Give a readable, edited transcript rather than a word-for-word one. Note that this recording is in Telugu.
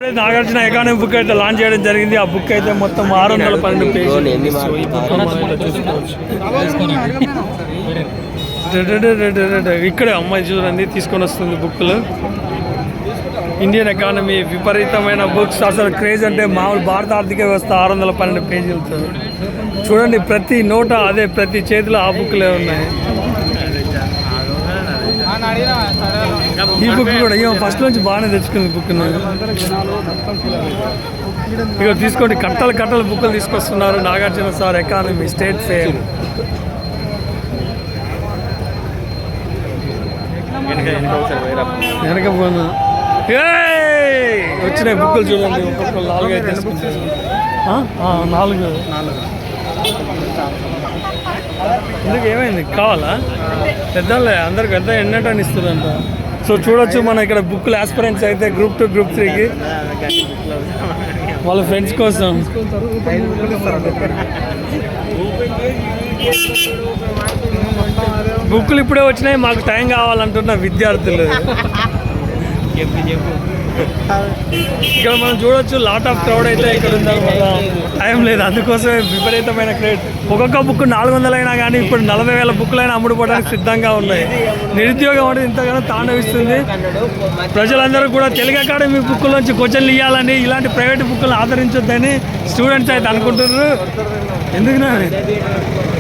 నాగార్జున ఎకానమీ బుక్ అయితే లాంచ్ చేయడం జరిగింది. ఆ బుక్ అయితే మొత్తం 612 పేజీలు. ఇక్కడే అమ్మాయి చూడండి తీసుకొని వస్తుంది బుక్లు. ఇండియన్ ఎకానమీ విపరీతమైన బుక్స్, అసలు క్రేజ్ అంటే మామూలు భారత ఆర్థిక వ్యవస్థ 612 పేజీలతో చూడండి. ప్రతి నోట అదే, ప్రతి చేతిలో ఆ బుక్లే ఉన్నాయి. ఈ బుక్ కూడా ఫస్ట్ నుంచి బాగానే తెచ్చుకుంది బుక్. ఇక తీసుకోండి, కట్టలు కట్టలు బుక్లు తీసుకొస్తున్నారు Nagarjuna sir economy state fair. వెనక పోను వచ్చినాయి బుక్కులు చూడండి. ఒక్కొక్కరు 4 అయితే తీసుకుంటారు. 4 ఎందుకు ఏమైంది కావాలా? పెద్దలే అందరికి పెద్ద ఎన్నటని ఇస్తుందంట. సో చూడొచ్చు మన ఇక్కడ బుక్లు ఆస్పిరెంట్స్ అయితే గ్రూప్ 2 గ్రూప్ 3కి వాళ్ళ ఫ్రెండ్స్ కోసం బుక్లు ఇప్పుడే వచ్చినాయి, మాకు టైం కావాలంటున్న విద్యార్థులు. ఇక్కడ మనం చూడొచ్చు లాట్ ఆఫ్ క్రౌడ్ అయితే ఇక్కడ ఉందన్నమాట. టైం లేదు, అందుకోసమే విపరీతమైన క్రేట్. ఒక్కొక్క బుక్ 400 అయినా కానీ ఇప్పుడు 40,000 బుక్లైనా అమ్ముడుపోవడానికి సిద్ధంగా ఉన్నాయి. నిరుద్యోగం అంటే ఇంతగానో తాండవిస్తుంది. ప్రజలందరూ కూడా తెలుగు అకాడమీ బుక్కుల నుంచి క్వశ్చన్లు ఇవ్వాలని, ఇలాంటి ప్రైవేట్ బుక్కులు ఆదరించొద్దని స్టూడెంట్స్ అయితే అనుకుంటున్నారు. ఎందుకునా